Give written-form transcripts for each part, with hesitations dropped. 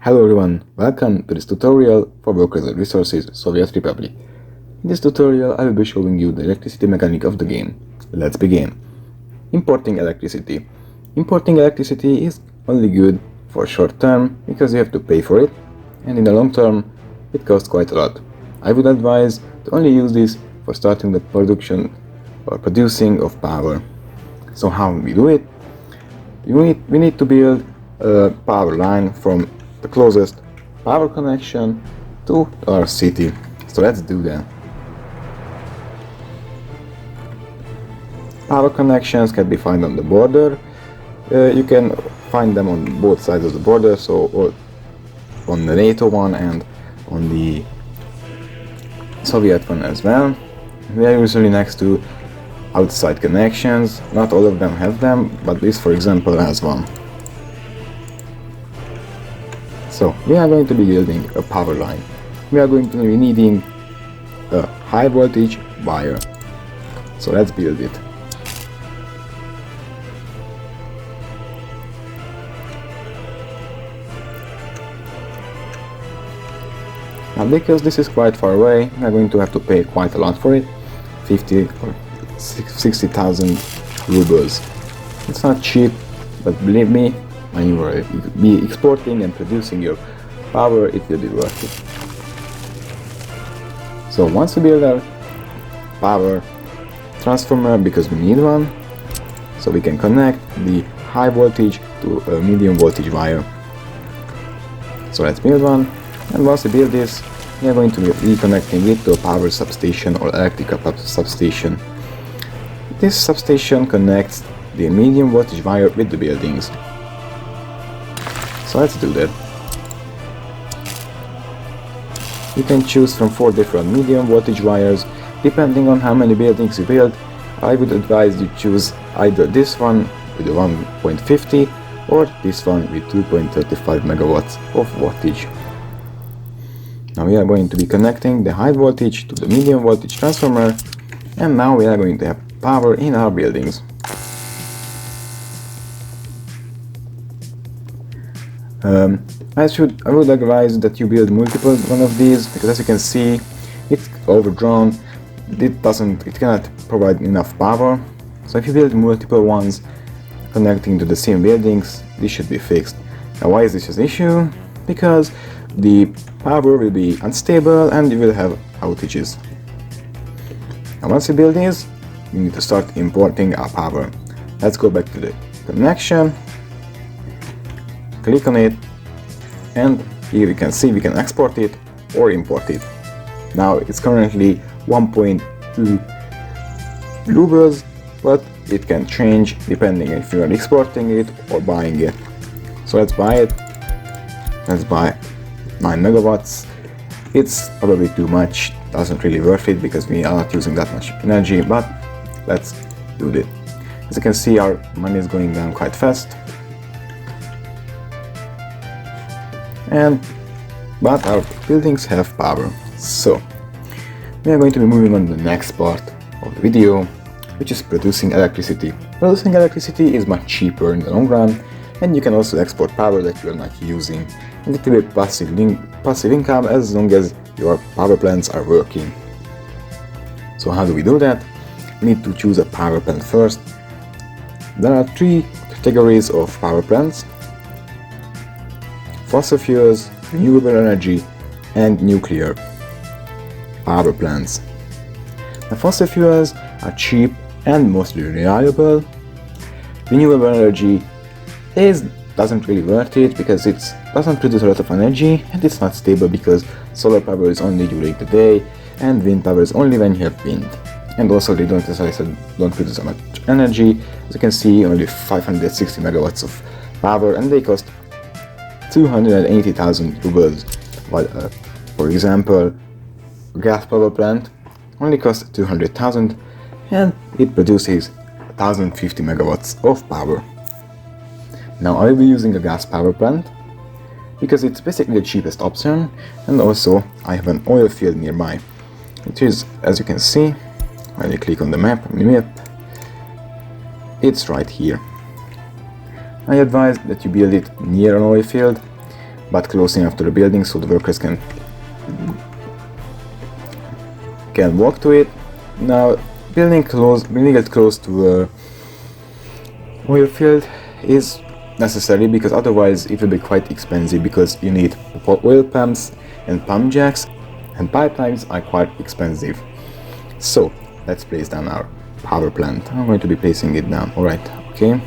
Hello everyone, welcome to this tutorial for workers at Resorces, Soviet Republic. In this tutorial I will be showing you the electricity mechanic of the game. Let's begin. Importing electricity. Importing electricity is only good for short term because you have to pay for it, and in the long term it costs quite a lot. I would advise to only use this for starting the production or producing of power. So how we do it? We need to build a power line from the closest power connection to our city. So let's do that. Power connections can be found on the border. You can find them on both sides of the border, so on the NATO one and on the Soviet one as well. They are usually next to outside connections. Not all of them have them, but this for example has one. So we are going to be building a power line. We are going to be needing a high voltage wire. So let's build it. Now because this is quite far away, we are going to have to pay quite a lot for it. 50 or 60,000 rubles. It's not cheap, but believe me, when you will be exporting and producing your power, it will be worth it. So once we build our power transformer, because we need one, so we can connect the high voltage to a medium voltage wire. So let's build one, and once we build this, we are going to be reconnecting it to a power substation or electrical substation. This substation connects the medium voltage wire with the buildings. So let's do that. You can choose from 4 different medium voltage wires. Depending on how many buildings you build, I would advise you choose either this one with 1.50 or this one with 2.35 megawatts of wattage. Now we are going to be connecting the high voltage to the medium voltage transformer, and now we are going to have power in our buildings. I would advise that you build multiple one of these, because as you can see, it's overdrawn. It cannot provide enough power. So if you build multiple ones connecting to the same buildings, this should be fixed. Now why is this an issue? Because the power will be unstable and you will have outages. Now once you build these, we need to start importing our power. Let's go back to the connection, click on it, and here you can see we can export it or import it. Now it's currently 1.2 rubles, but it can change depending if you are exporting it or buying it. So let's buy it. Let's buy 9 megawatts. It's probably too much, doesn't really worth it because we are not using that much energy, but let's do it. As you can see, our money is going down quite fast. But our buildings have power. So we are going to be moving on to the next part of the video, which is producing electricity. Producing electricity is much cheaper in the long run, and you can also export power that you are not using, and it will be passive income as long as your power plants are working. So how do we do that? We need to choose a power plant first. There are 3 categories of power plants: fossil fuels, renewable energy, and nuclear power plants. The fossil fuels are cheap and mostly reliable. Renewable energy doesn't really worth it because it doesn't produce a lot of energy, and it's not stable because solar power is only during the day and wind power is only when you have wind. And also they don't, as I said, don't produce that much energy. As you can see, only 560 megawatts of power, and they cost 280,000 rubles, while for example a gas power plant only costs 200,000 and it produces 1050 megawatts of power. Now I will be using a gas power plant because it's basically the cheapest option, and also I have an oil field nearby. It is, as you can see, when you click on the map, it's right here. I advise that you build it near an oil field but close enough to the building so the workers can walk to it. Now, building it close to a oil field is necessary, because otherwise it will be quite expensive, because you need oil pumps and pump jacks, and pipelines are quite expensive. So let's place down our power plant. I'm going to be placing it down. Alright, okay.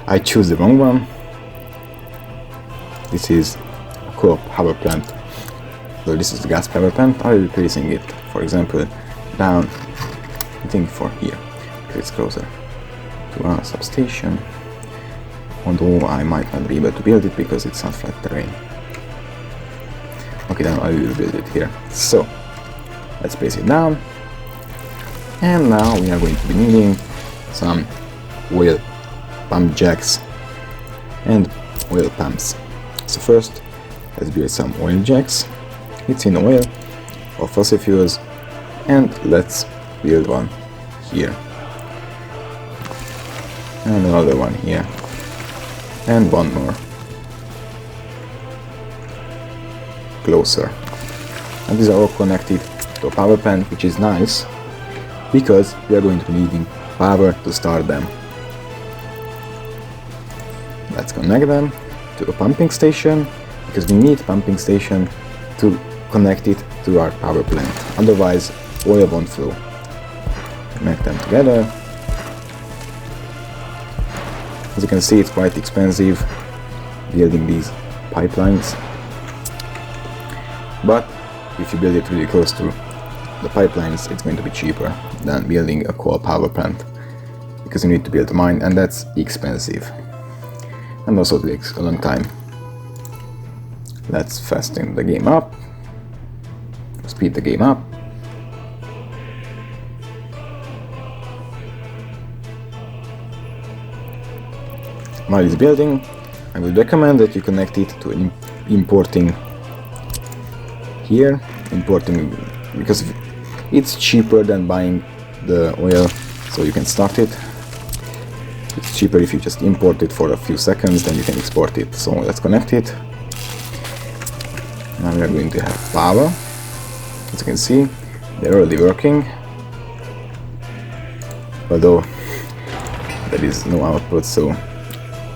I choose the wrong one. This is a coal power plant. So this is the gas power plant. I will be placing it, for example, down, I think for here, because it's closer to our substation. Although I might not be able to build it because it's not flat terrain. Okay, then I will build it here. So let's place it down. And now we are going to be needing some oil pump jacks and oil pumps. So first, let's build some oil jacks. It's in oil or fossil fuels, and let's build one here. And another one here. And one more. Closer. And these are all connected to a power plant, which is nice, because we are going to be needing power to start them. Let's connect them to a pumping station, because we need pumping station to connect it to our power plant. Otherwise, oil won't flow. Connect them together. As you can see, it's quite expensive building these pipelines. But if you build it really close to the pipelines, it's going to be cheaper than building a coal power plant, because you need to build a mine, and that's expensive. And also takes a long time. Let's fasten the game up. Speed the game up. While it's building, I would recommend that you connect it to importing here. Importing, because it's cheaper than buying the oil, so you can start it. It's cheaper if you just import it for a few seconds, then you can export it. So let's connect it. Now we are going to have power. As you can see, they're already working, although there is no output, so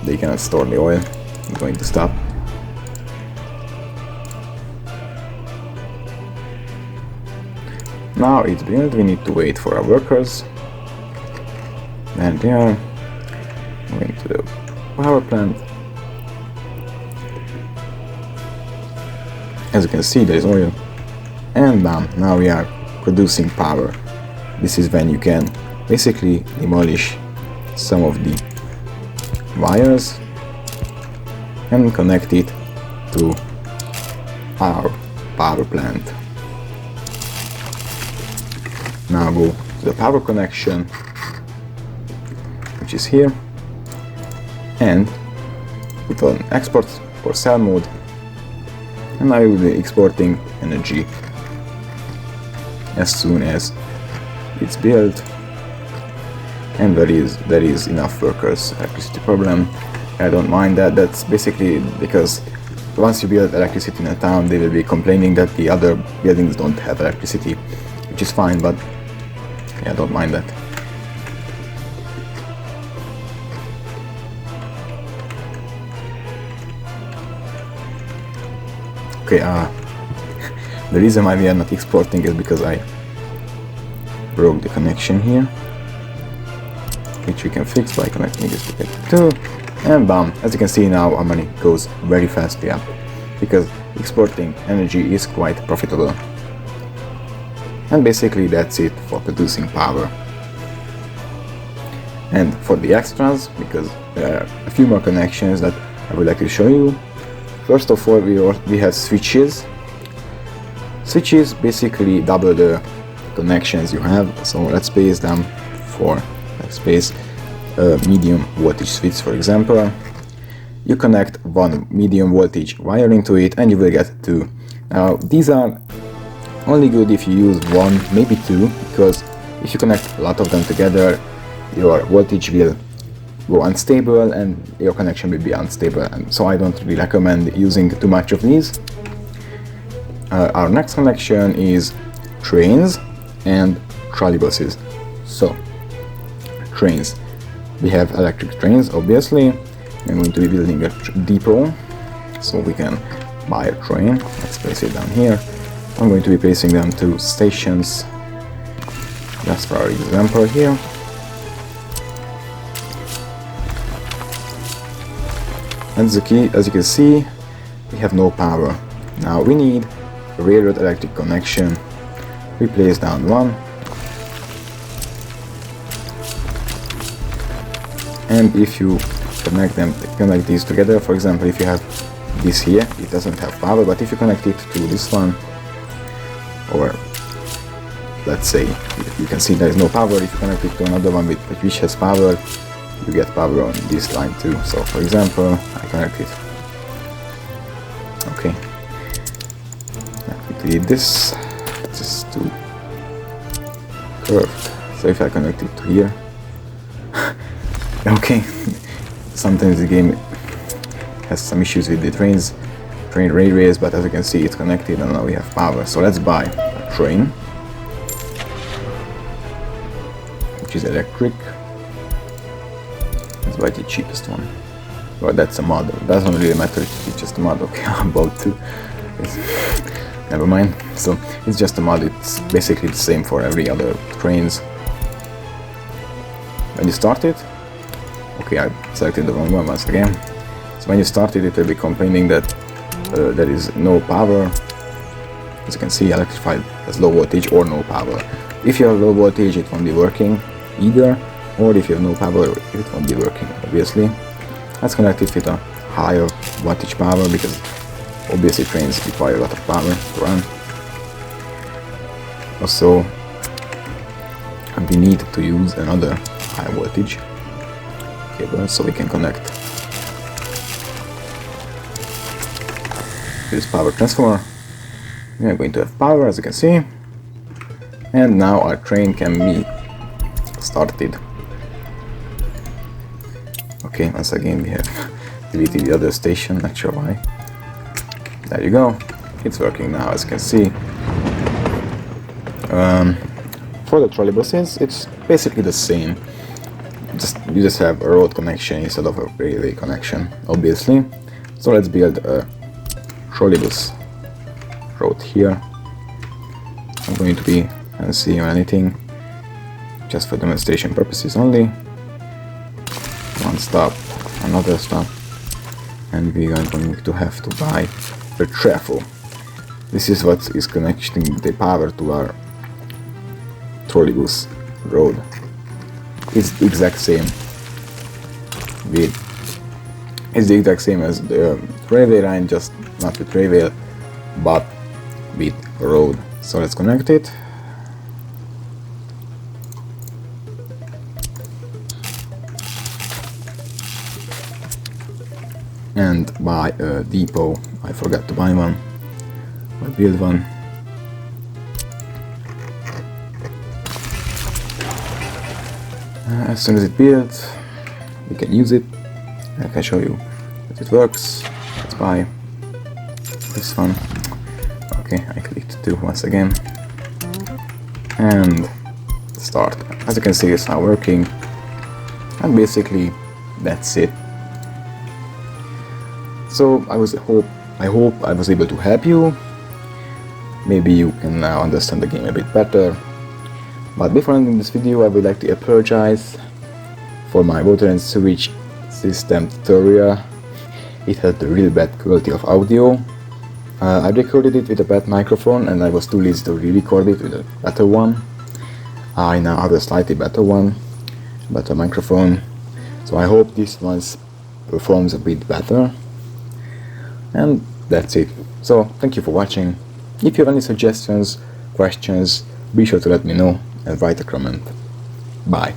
they cannot store the oil. I'm going to stop. Now it's built, we need to wait for our workers. And they are going to the power plant. As you can see, there is oil. And bam, now we are producing power. This is when you can basically demolish some of the wires and connect it to our power plant. Now go to the power connection, which is here, and put on export for cell mode, and I will be exporting energy as soon as it's built. And there is enough workers. Electricity problem, I don't mind that. That's basically because once you build electricity in a town, they will be complaining that the other buildings don't have electricity, which is fine, but yeah, I don't mind that. Okay, the reason why we are not exporting is because I broke the connection here, which we can fix by connecting this to it too. And bam, as you can see now, our money goes very fastly up, because exporting energy is quite profitable. And basically that's it for producing power. And for the extras, because there are a few more connections that I would like to show you. First of all, we have switches. Switches basically double the connections you have, so let's place them for, let's place a medium voltage switch, for example. You connect one medium voltage wire into it and you will get two. Now these are only good if you use one, maybe two, because if you connect a lot of them together, your voltage will go unstable and your connection will be unstable, and so I don't really recommend using too much of these. Our next connection is trains and trolleybuses. So trains, we have electric trains, obviously. I'm going to be building a depot so we can buy a train. Let's place it down here. I'm going to be placing them to stations just for our example here. And as you can see, we have no power. Now we need a railroad electric connection. We place down one. And if you connect these together, for example, if you have this here, it doesn't have power, but if you connect it to this one, or let's say you can see there is no power, if you connect it to another one which has power, you get power on this line too. So for example, I connect it. Okay, let me delete this. This is too curved. So if I connect it to here, okay, sometimes the game has some issues with the train railways, but as you can see it's connected and now we have power. So let's buy a train which is electric. Let's buy the cheapest one. Well, that's a mod. It doesn't really matter if it's just a mod. Okay, I'm about to. Never mind. So it's just a mod. It's basically the same for every other trains. When you start it, okay, I selected the wrong one once again. So when you start it, it will be complaining that there is no power. As you can see, electrified has low voltage or no power. If you have low voltage, it won't be working either, or if you have no power, it won't be working, obviously. Let's connect it with a higher wattage power, because obviously trains require a lot of power to run. Also, we need to use another high voltage cable so we can connect this power transformer. We are going to have power, as you can see, and now our train can be started. Okay, once again we have deleted the other station, not sure why. There you go, it's working now, as you can see. For the trolleybuses, it's basically the same. You just have a road connection instead of a railway connection, obviously. So let's build a trolleybus road here. I'm going to be see anything, just for demonstration purposes only. One stop, another stop, and we are going to have to buy a trafo. This is what is connecting the power to our trolleybus road. It's the exact same. It's the exact same as the railway line, just not with railway, but with road. So let's connect it. And buy a depot. I forgot to buy one. I'll build one. As soon as it builds, we can use it. I can show you that it works. Let's buy this one. Okay, I clicked 2 once again. And start. As you can see, it's now working. And basically, that's it. So I hope I was able to help you. Maybe you can now understand the game a bit better. But before ending this video, I would like to apologize for my water and sewage system tutorial. It had a really bad quality of audio. I recorded it with a bad microphone and I was too lazy to re-record it with a better one. I now have a slightly better one, better microphone. So I hope this one performs a bit better. And that's it. So thank you for watching. If you have any suggestions, questions, be sure to let me know and write a comment. Bye.